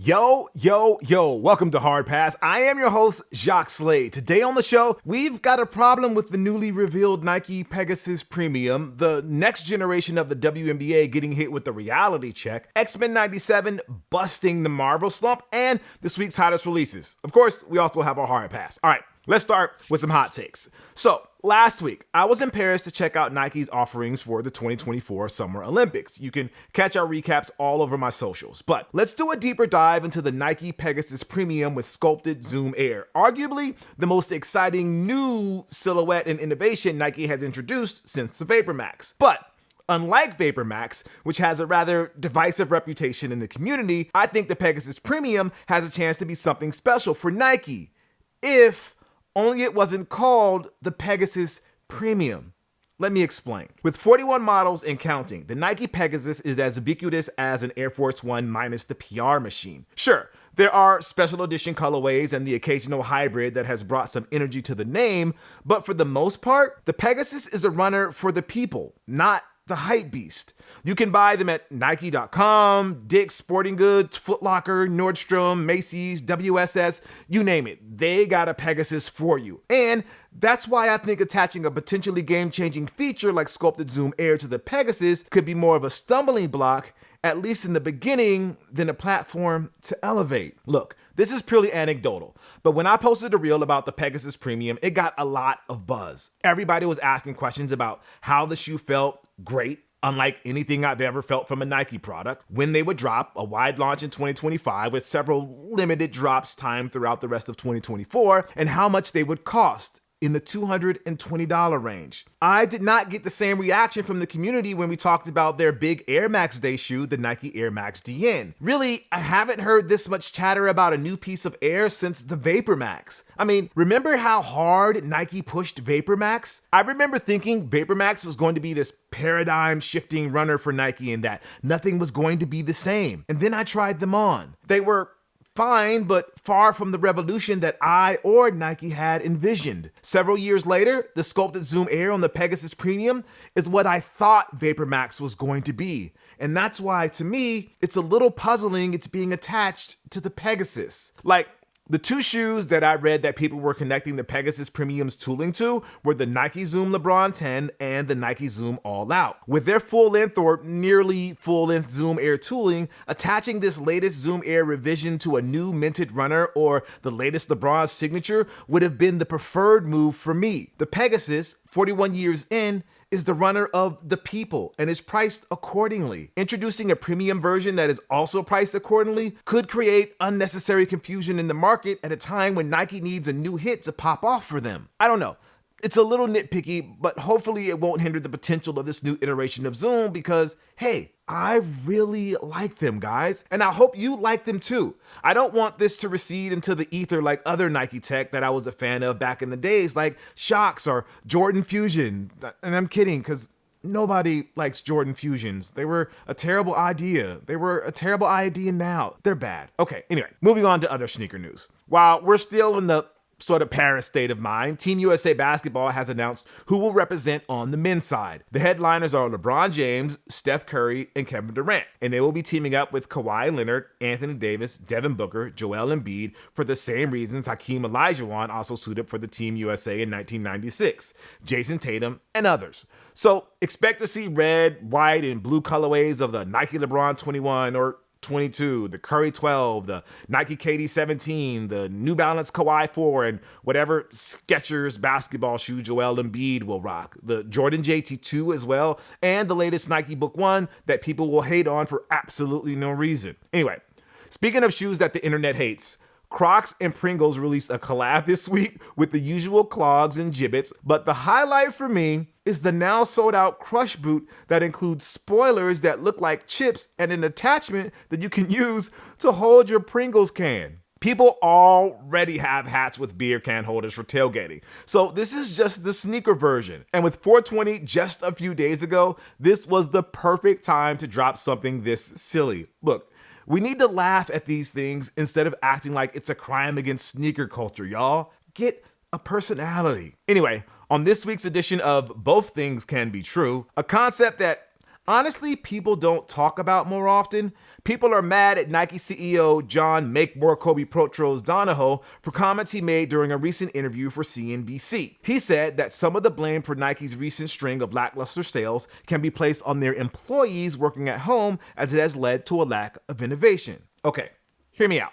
Yo, welcome to Hard Pass. I am your host, Jacques Slade. Today on the show, we've got a problem with the newly revealed Nike Pegasus Premium, the next generation of the WNBA getting hit with the reality check, X-Men 97 busting the Marvel slump, and this week's hottest releases. Of course, we also have our Hard Pass. All right, let's start with some hot takes. So, last week, I was in Paris to check out Nike's offerings for the 2024 Summer Olympics. You can catch our recaps all over my socials. But let's do a deeper dive into the Nike Pegasus Premium with sculpted Zoom Air. Arguably, the most exciting new silhouette and innovation Nike has introduced since the Vapor Max. But unlike Vapor Max, which has a rather divisive reputation in the community, I think the Pegasus Premium has a chance to be something special for Nike. If only it wasn't called the Pegasus Premium. Let me explain. With 41 models and counting, the Nike Pegasus is as ubiquitous as an Air Force One minus the PR machine. Sure, there are special edition colorways and the occasional hybrid that has brought some energy to the name, but for the most part, the Pegasus is a runner for the people, not the hype beast. You can buy them at Nike.com, Dick's Sporting Goods, Foot Locker, Nordstrom, Macy's, WSS, you name it. They got a Pegasus for you. And that's why I think attaching a potentially game-changing feature like sculpted Zoom Air to the Pegasus could be more of a stumbling block, at least in the beginning, than a platform to elevate. Look, this is purely anecdotal, but when I posted a reel about the Pegasus Premium, it got a lot of buzz. Everybody was asking questions about how the shoe felt. Great, unlike anything I've ever felt from a Nike product. When they would drop, a wide launch in 2025 with several limited drops timed throughout the rest of 2024, and how much they would cost, in the $220 range. I did not get the same reaction from the community when we talked about their big Air Max Day shoe, the Nike Air Max DN. Really, I haven't heard this much chatter about a new piece of Air since the Vapor Max. I mean, remember how hard Nike pushed Vapor Max? I remember thinking Vapor Max was going to be this paradigm-shifting runner for Nike and that nothing was going to be the same. And then I tried them on. They were fine, but far from the revolution that I or Nike had envisioned. Several years later, the sculpted Zoom Air on the Pegasus Premium is what I thought Vapor Max was going to be. And that's why, to me, it's a little puzzling it's being attached to the Pegasus. Like, the two shoes that I read that people were connecting the Pegasus Premium's tooling to were the Nike Zoom LeBron 10 and the Nike Zoom All Out. With their full-length or nearly full-length Zoom Air tooling, attaching this latest Zoom Air revision to a new minted runner or the latest LeBron signature would have been the preferred move for me. The Pegasus, 41 years in, is the runner of the people and is priced accordingly. Introducing a premium version that is also priced accordingly could create unnecessary confusion in the market at a time when Nike needs a new hit to pop off for them. I don't know. It's a little nitpicky, but hopefully it won't hinder the potential of this new iteration of Zoom because, hey, I really like them, guys, and I hope you like them too. I don't want this to recede into the ether like other Nike tech that I was a fan of back in the days, like CROCS or Jordan Fusion. And I'm kidding, because nobody likes Jordan Fusions. They were a terrible idea. They were a terrible idea now. They're bad. Okay, anyway, moving on to other sneaker news. While we're still in the sort of Paris state of mind, Team USA Basketball has announced who will represent on the men's side. The headliners are LeBron James, Steph Curry, and Kevin Durant, and they will be teaming up with Kawhi Leonard, Anthony Davis, Devin Booker, Joel Embiid for the same reasons Hakeem Olajuwon also suited for the Team USA in 1996, Jason Tatum, and others. So expect to see red, white, and blue colorways of the Nike LeBron 21 or 22, the Curry 12, the Nike KD 17, the New Balance Kawhi 4, and whatever Skechers basketball shoe Joel Embiid will rock. The Jordan JT2 as well, and the latest Nike Book 1 that people will hate on for absolutely no reason. Anyway, speaking of shoes that the internet hates, Crocs and Pringles released a collab this week with the usual clogs and gibbets, but the highlight for me is the now sold out Crush boot that includes spoilers that look like chips and an attachment that you can use to hold your Pringles can. People already have hats with beer can holders for tailgating, so this is just the sneaker version. And with 420 just a few days ago, this was the perfect time to drop something this silly. Look, we need to laugh at these things instead of acting like it's a crime against sneaker culture, y'all. Get a personality. Anyway, on this week's edition of Both Things Can Be True, a concept that honestly people don't talk about more often, People are mad at Nike CEO John Make More Kobe Protros Donahoe for comments he made during a recent interview for CNBC. He said that some of the blame for Nike's recent string of lackluster sales can be placed on their employees working at home, as it has led to a lack of innovation. Okay, hear me out.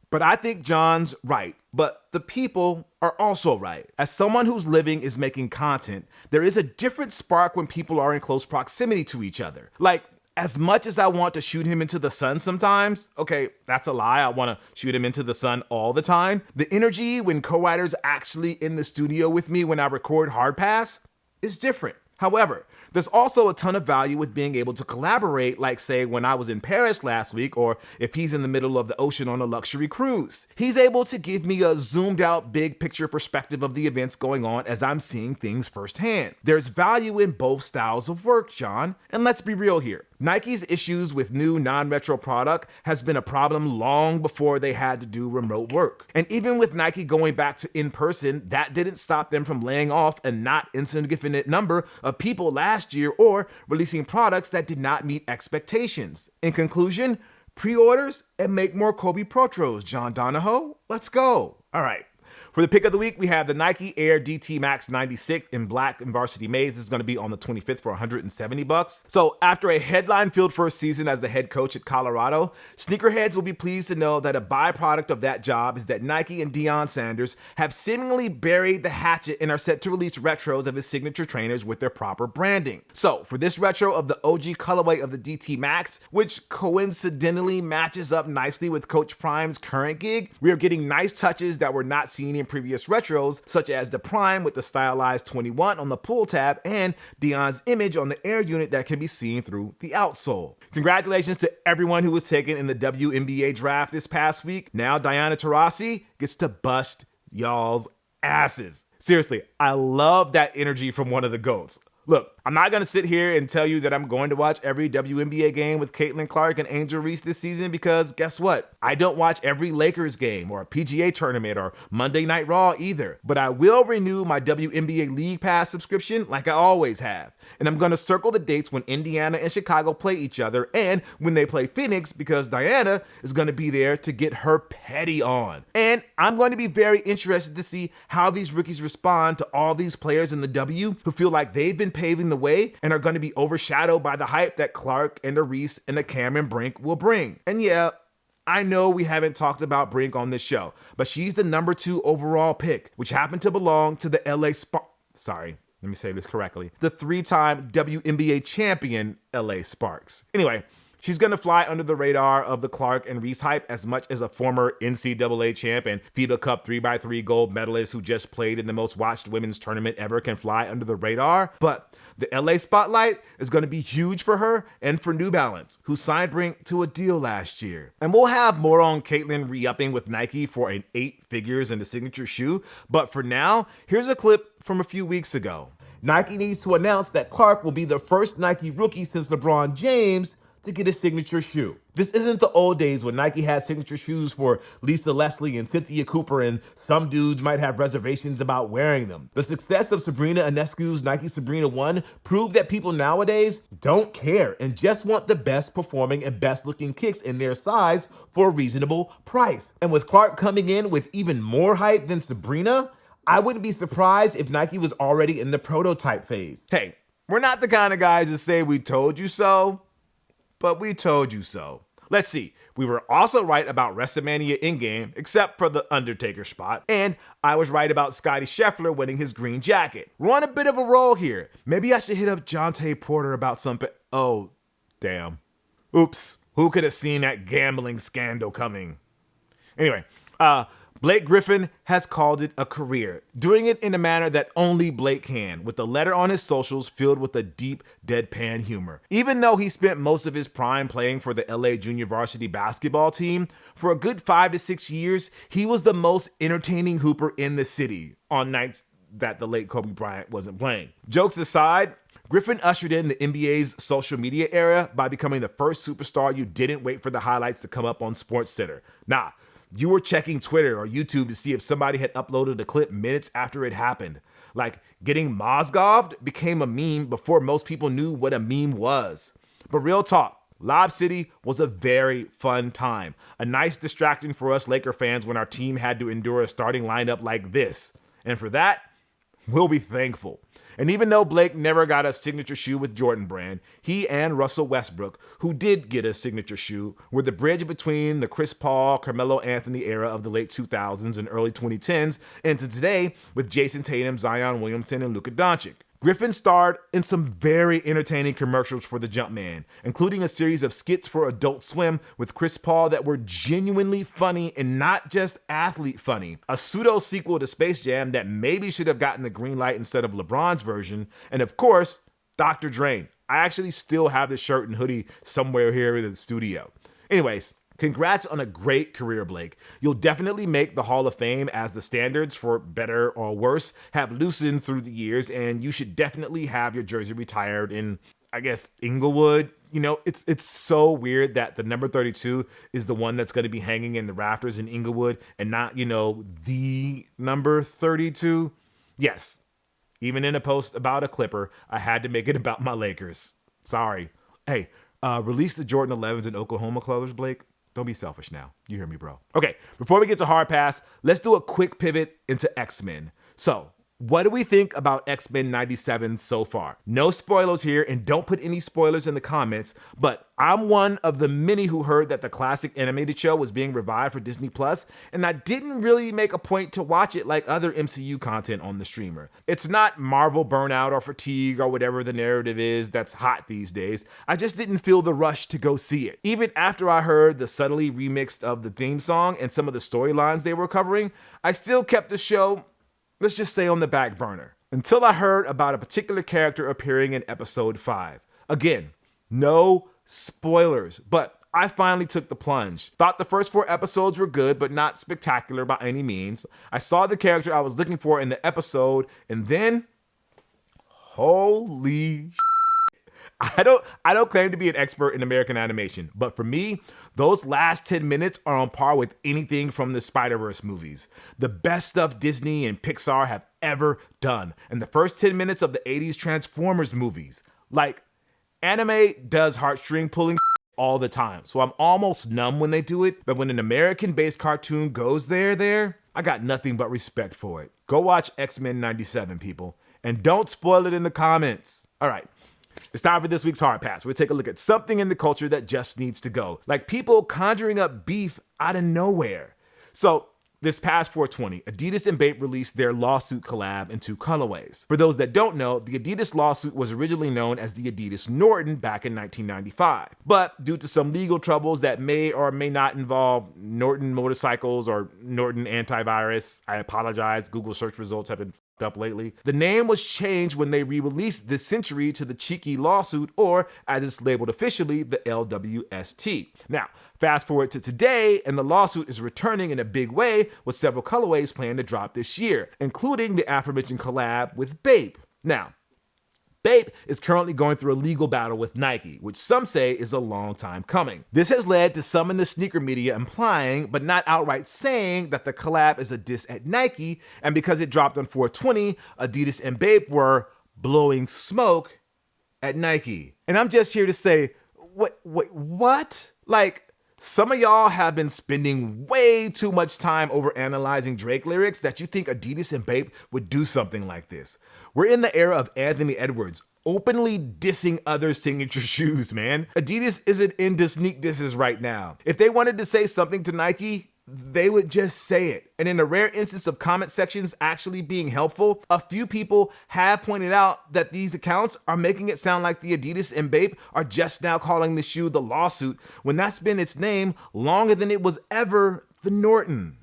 But I think John's right. But the people are also right. As someone whose living is making content, there is a different spark when people are in close proximity to each other. Like, as much as I want to shoot him into the sun sometimes, okay, that's a lie. I want to shoot him into the sun all the time. The energy when co-writers actually in the studio with me when I record Hard Pass is different. However, there's also a ton of value with being able to collaborate, like say when I was in Paris last week, or if he's in the middle of the ocean on a luxury cruise. He's able to give me a zoomed out big picture perspective of the events going on as I'm seeing things firsthand. There's value in both styles of work, John. And let's be real here. Nike's issues with new non-retro product has been a problem long before they had to do remote work. And even with Nike going back to in-person, that didn't stop them from laying off a not insignificant number of people last year or releasing products that did not meet expectations. In conclusion, pre-orders and make more Kobe Protros, John Donahoe. Let's go. All right. For the pick of the week, we have the Nike Air DT Max 96 in black and varsity maize. This is going to be on the 25th for $170. So after a headline-filled first season as the head coach at Colorado, sneakerheads will be pleased to know that a byproduct of that job is that Nike and Deion Sanders have seemingly buried the hatchet and are set to release retros of his signature trainers with their proper branding. So for this retro of the OG colorway of the DT Max, which coincidentally matches up nicely with Coach Prime's current gig, we are getting nice touches that were not seen in previous retros, such as the Prime with the stylized 21 on the pull tab and Deion's image on the Air unit that can be seen through the outsole. Congratulations to everyone who was taken in the WNBA draft this past week. Now Diana Taurasi gets to bust y'all's asses. Seriously, I love that energy from one of the GOATs. Look, I'm not going to sit here and tell you that I'm going to watch every WNBA game with Caitlyn Clark and Angel Reese this season because guess what? I don't watch every Lakers game or a PGA tournament or Monday Night Raw either. But I will renew my WNBA League Pass subscription like I always have. And I'm going to circle the dates when Indiana and Chicago play each other and when they play Phoenix because Diana is going to be there to get her petty on. And I'm going to be very interested to see how these rookies respond to all these players in the W who feel like they've been paving the way and are going to be overshadowed by the hype that Clark and the Reese and the Cameron Brink will bring. And yeah, I know we haven't talked about Brink on this show, but she's the number 2 overall pick, which happened to belong to the the 3-time WNBA champion LA Sparks. Anyway, she's going to fly under the radar of the Clark and Reese hype as much as a former NCAA champ and FIBA Cup 3x3 gold medalist who just played in the most watched women's tournament ever can fly under the radar. But the LA spotlight is going to be huge for her and for New Balance, who signed Brink to a deal last year. And we'll have more on Caitlyn re-upping with Nike for an 8 figures in the signature shoe. But for now, here's a clip from a few weeks ago. Nike needs to announce that Clark will be the first Nike rookie since LeBron James to get a signature shoe. This isn't the old days when Nike had signature shoes for Lisa Leslie and Cynthia Cooper and some dudes might have reservations about wearing them. The success of Sabrina Ionescu's Nike Sabrina 1 proved that people nowadays don't care and just want the best performing and best looking kicks in their size for a reasonable price. And with Clark coming in with even more hype than Sabrina, I wouldn't be surprised if Nike was already in the prototype phase. Hey, we're not the kind of guys that say we told you so, but we told you so. Let's see. We were also right about WrestleMania in-game, except for the Undertaker spot. And I was right about Scotty Scheffler winning his green jacket. We're on a bit of a roll here. Maybe I should hit up Jonte Porter about something. Oh, damn. Oops. Who could have seen that gambling scandal coming? Anyway, Blake Griffin has called it a career, doing it in a manner that only Blake can, with a letter on his socials filled with a deep, deadpan humor. Even though he spent most of his prime playing for the LA junior varsity basketball team, for a good 5 to 6 years, he was the most entertaining hooper in the city on nights that the late Kobe Bryant wasn't playing. Jokes aside, Griffin ushered in the NBA's social media era by becoming the first superstar you didn't wait for the highlights to come up on SportsCenter. Nah. You were checking Twitter or YouTube to see if somebody had uploaded a clip minutes after it happened. Like, getting Mozgoved became a meme before most people knew what a meme was. But real talk, Lob City was a very fun time. A nice distraction for us Laker fans when our team had to endure a starting lineup like this. And for that, we'll be thankful. And even though Blake never got a signature shoe with Jordan Brand, he and Russell Westbrook, who did get a signature shoe, were the bridge between the Chris Paul, Carmelo Anthony era of the late 2000s and early 2010s into today with Jason Tatum, Zion Williamson, and Luka Doncic. Griffin starred in some very entertaining commercials for the Jumpman, including a series of skits for Adult Swim with Chris Paul that were genuinely funny and not just athlete funny, a pseudo sequel to Space Jam that maybe should have gotten the green light instead of LeBron's version, and of course, Dr. Drain. I actually still have this shirt and hoodie somewhere here in the studio. Anyways, congrats on a great career, Blake. You'll definitely make the Hall of Fame as the standards, for better or worse, have loosened through the years, and you should definitely have your jersey retired in, I guess, Inglewood. You know, it's so weird that the number 32 is the one that's going to be hanging in the rafters in Inglewood and not, the number 32. Yes, even in a post about a Clipper, I had to make it about my Lakers. Sorry. Hey, release the Jordan 11s and Oklahoma colors, Blake. Don't be selfish now. You hear me, bro. Okay, before we get to Hard Pass, let's do a quick pivot into X-Men. So, what do we think about X-Men 97 so far? No spoilers here, and don't put any spoilers in the comments, but I'm one of the many who heard that the classic animated show was being revived for Disney Plus, and I didn't really make a point to watch it like other MCU content on the streamer. It's not Marvel burnout or fatigue or whatever the narrative is that's hot these days. I just didn't feel the rush to go see it. Even after I heard the subtly remixed of the theme song and some of the storylines they were covering, I still kept the show, let's just say, on the back burner, until I heard about a particular character appearing in episode 5. Again, no spoilers, but I finally took the plunge. Thought the first 4 episodes were good, but not spectacular by any means. I saw the character I was looking for in the episode, and then, holy I don't claim to be an expert in American animation, but for me, those last 10 minutes are on par with anything from the Spider-Verse movies. The best stuff Disney and Pixar have ever done. And the first 10 minutes of the 80s Transformers movies. Like, anime does heartstring pulling all the time, so I'm almost numb when they do it, but when an American-based cartoon goes there, I got nothing but respect for it. Go watch X-Men 97, people, and don't spoil it in the comments. All right. It's time for this week's Hard Pass. We'll take a look at something in the culture that just needs to go. Like people conjuring up beef out of nowhere. So this past 420, Adidas and Bape released their lawsuit collab in 2 colorways. For those that don't know, the Adidas lawsuit was originally known as the Adidas Norton back in 1995. But due to some legal troubles that may or may not involve Norton motorcycles or Norton antivirus, I apologize, Google search results have been up lately. The name was changed when they re-released this century to the Cheeky lawsuit, or as it's labeled officially, the LWST. Now, fast forward to today, and the lawsuit is returning in a big way with several colorways planned to drop this year, including the aforementioned collab with Bape. Now, Bape is currently going through a legal battle with Nike, which some say is a long time coming. This has led to some in the sneaker media implying, but not outright saying, that the collab is a diss at Nike, and because it dropped on 420, Adidas and Bape were blowing smoke at Nike. And I'm just here to say, what? Like, some of y'all have been spending way too much time over analyzing Drake lyrics that you think Adidas and Bape would do something like this. We're in the era of Anthony Edwards openly dissing other signature shoes, man. Adidas isn't into sneak disses right now. If they wanted to say something to Nike, they would just say it. And in a rare instance of comment sections actually being helpful, a few people have pointed out that these accounts are making it sound like the Adidas and Bape are just now calling the shoe the lawsuit, when that's been its name longer than it was ever the Norton.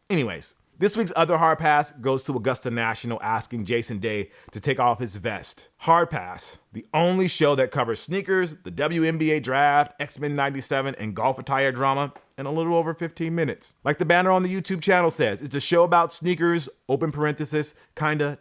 Anyways, this week's other Hard Pass goes to Augusta National asking Jason Day to take off his vest. Hard Pass, the only show that covers sneakers, the WNBA draft, X-Men 97, and golf attire drama in a little over 15 minutes. Like the banner on the YouTube channel says, it's a show about sneakers, open parenthesis, kinda, ...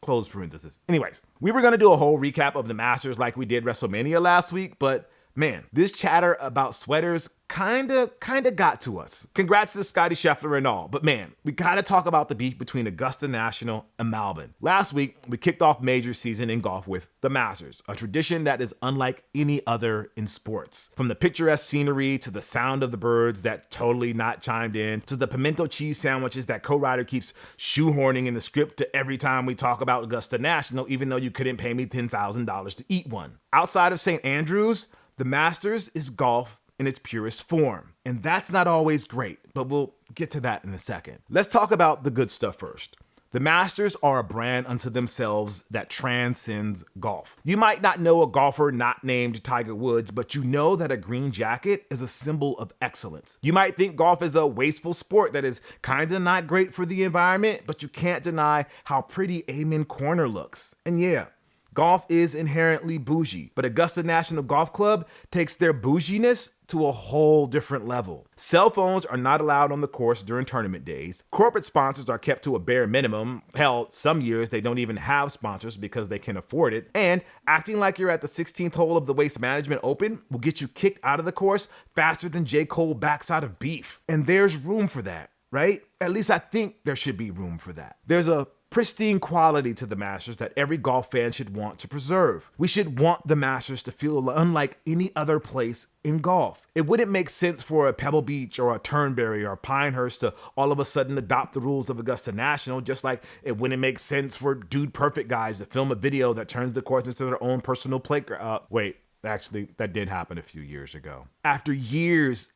close parenthesis. Anyways, we were gonna do a whole recap of the Masters like we did WrestleMania last week, but Man, this chatter about sweaters kinda got to us. Congrats to Scotty Scheffler and all, but man, we gotta talk about the beef between Augusta National and Malbon. Last week, we kicked off major season in golf with the Masters, a tradition that is unlike any other in sports. From the picturesque scenery to the sound of the birds that totally not chimed in, to the pimento cheese sandwiches that co-writer keeps shoehorning in the script to every time we talk about Augusta National, even though you couldn't pay me $10,000 to eat one. Outside of St. Andrews, the Masters is golf in its purest form. And that's not always great, but we'll get to that in a second. Let's talk about the good stuff first. The Masters are a brand unto themselves that transcends golf. You might not know a golfer not named Tiger Woods, but you know that a green jacket is a symbol of excellence. You might think golf is a wasteful sport that is kinda not great for the environment, but you can't deny how pretty Amen Corner looks. And yeah, golf is inherently bougie, but Augusta National Golf Club takes their bouginess to a whole different level. Cell phones are not allowed on the course during tournament days. Corporate sponsors are kept to a bare minimum. Hell, some years they don't even have sponsors because they can afford it. And acting like you're at the 16th hole of the Waste Management Open will get you kicked out of the course faster than J. Cole backs out of beef. And there's room for that, right? At least I think there should be room for that. There's a pristine quality to the Masters that every golf fan should want to preserve. We should want the Masters to feel unlike any other place in golf. It wouldn't make sense for a Pebble Beach or a Turnberry or a Pinehurst to all of a sudden adopt the rules of Augusta National, just like it wouldn't make sense for Dude Perfect guys to film a video that turns the course into their own personal playground. Actually, that did happen a few years ago. After years,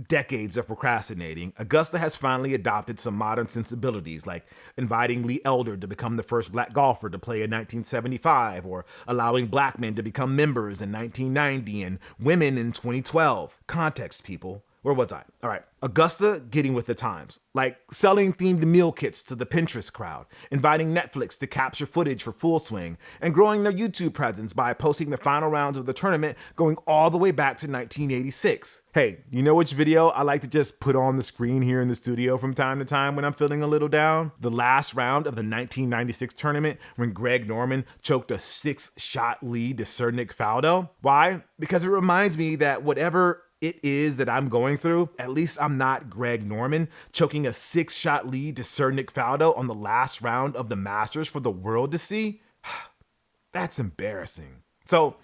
decades of procrastinating, Augusta has finally adopted some modern sensibilities, like inviting Lee Elder to become the first black golfer to play in 1975, or allowing black men to become members in 1990 and women in 2012. Context, people. Where was I? All right. Augusta getting with the times, like selling themed meal kits to the Pinterest crowd, inviting Netflix to capture footage for Full Swing, and growing their YouTube presence by posting the final rounds of the tournament going all the way back to 1986. Hey, you know which video I like to just put on the screen here in the studio from time to time when I'm feeling a little down? The last round of the 1996 tournament when Greg Norman choked a 6-shot lead to Sir Nick Faldo. Why? Because it reminds me that whatever it is that I'm going through, at least I'm not Greg Norman choking a 6-shot lead to Sir Nick Faldo on the last round of the Masters for the world to see. That's embarrassing. So,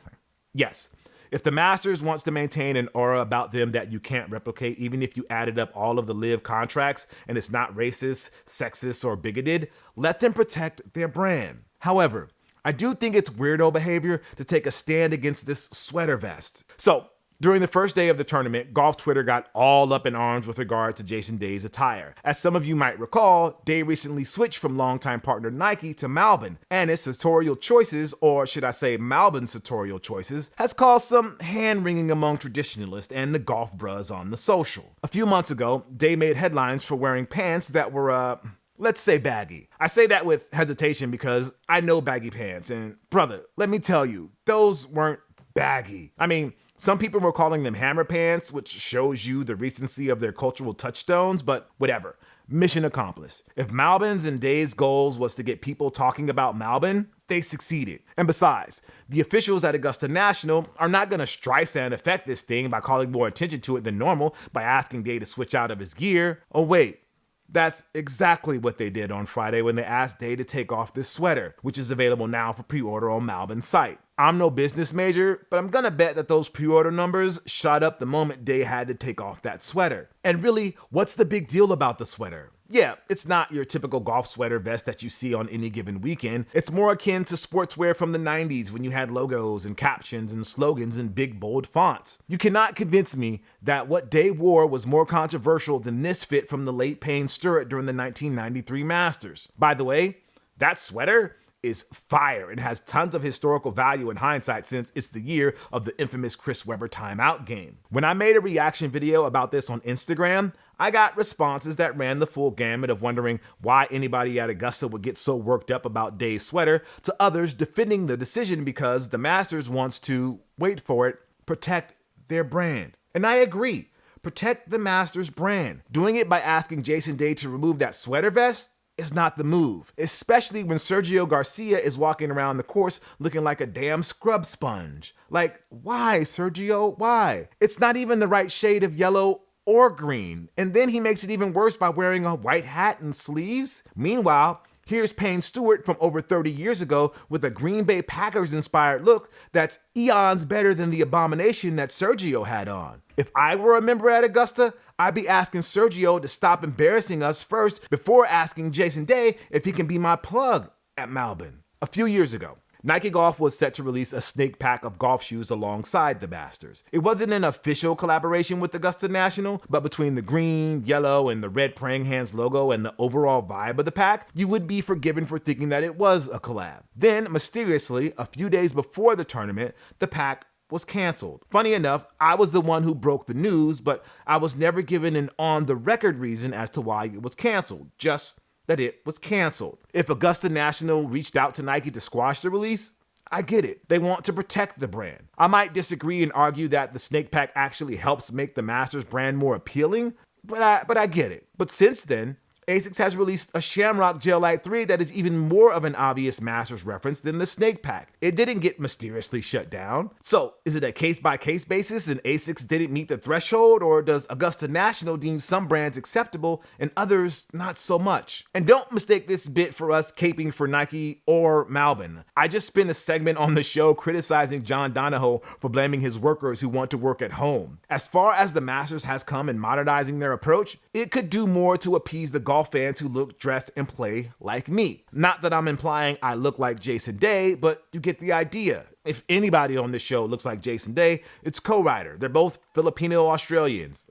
yes, if the Masters wants to maintain an aura about them that you can't replicate, even if you added up all of the live contracts and it's not racist, sexist, or bigoted, let them protect their brand. However, I do think it's weirdo behavior to take a stand against this sweater vest. So, during the first day of the tournament, golf Twitter got all up in arms with regard to Jason Day's attire. As some of you might recall, Day recently switched from longtime partner Nike to Malbon, and his sartorial choices, or should I say Malbon's sartorial choices, has caused some hand-wringing among traditionalists and the golf bros on the social. A few months ago, Day made headlines for wearing pants that were, let's say baggy. I say that with hesitation because I know baggy pants, and brother, let me tell you, those weren't baggy. I mean, some people were calling them hammer pants, which shows you the recency of their cultural touchstones, but whatever. Mission accomplished. If Malbon's and Day's goals was to get people talking about Malbon, they succeeded. And besides, the officials at Augusta National are not going to Streisand affect this thing by calling more attention to it than normal by asking Day to switch out of his gear. Oh wait, that's exactly what they did on Friday when they asked Day to take off this sweater, which is available now for pre-order on Malbon's site. I'm no business major, but I'm gonna bet that those pre-order numbers shot up the moment Day had to take off that sweater. And really, what's the big deal about the sweater? Yeah, it's not your typical golf sweater vest that you see on any given weekend. It's more akin to sportswear from the 90s when you had logos and captions and slogans in big, bold fonts. You cannot convince me that what Day wore was more controversial than this fit from the late Payne Stewart during the 1993 Masters. By the way, that sweater is fire and has tons of historical value in hindsight since it's the year of the infamous Chris Webber timeout game. When I made a reaction video about this on Instagram, I got responses that ran the full gamut of wondering why anybody at Augusta would get so worked up about Day's sweater, to others defending the decision because the Masters wants to, wait for it, protect their brand. And I agree. Protect the Masters brand. Doing it by asking Jason Day to remove that sweater vest? is not the move, especially when Sergio Garcia is walking around the course looking like a damn scrub sponge. Like, why, Sergio? Why? It's not even the right shade of yellow or green. And then he makes it even worse by wearing a white hat and sleeves. Meanwhile, here's Payne Stewart from over 30 years ago with a Green Bay Packers-inspired look that's eons better than the abomination that Sergio had on. If I were a member at Augusta, I'd be asking Sergio to stop embarrassing us first before asking Jason Day if he can be my plug at Malbon. A few years ago, Nike Golf was set to release a snake pack of golf shoes alongside the Masters. It wasn't an official collaboration with Augusta National, but between the green, yellow, and the red praying hands logo and the overall vibe of the pack, you would be forgiven for thinking that it was a collab. Then, mysteriously, a few days before the tournament, the pack was canceled. Funny enough, I was the one who broke the news, but I was never given an on-the-record reason as to why it was canceled, just that it was canceled. If Augusta National reached out to Nike to squash the release, I get it. They want to protect the brand. I might disagree and argue that the snake pack actually helps make the Masters brand more appealing, but I get it. But since then, ASICS has released a Shamrock Gel Light 3 that is even more of an obvious Masters reference than the snake pack. It didn't get mysteriously shut down. So, is it a case-by-case basis and ASICS didn't meet the threshold, or does Augusta National deem some brands acceptable and others not so much? And don't mistake this bit for us caping for Nike or Malbon. I just spent a segment on the show criticizing John Donahoe for blaming his workers who want to work at home. As far as the Masters has come in modernizing their approach, it could do more to appease the golf fans who look, dressed, and play like me. Not that I'm implying I look like Jason Day, but you get the idea. If anybody on this show looks like Jason Day, it's Co-Writer. They're both Filipino-Australians.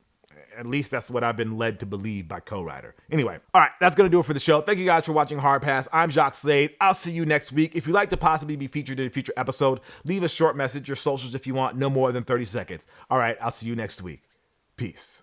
At least that's what I've been led to believe by Co-Writer. Anyway, all right, that's going to do it for the show. Thank you guys for watching Hard Pass. I'm Jacques Slade. I'll see you next week. If you'd like to possibly be featured in a future episode, leave a short message, your socials if you want, no more than 30 seconds. All right, I'll see you next week. Peace.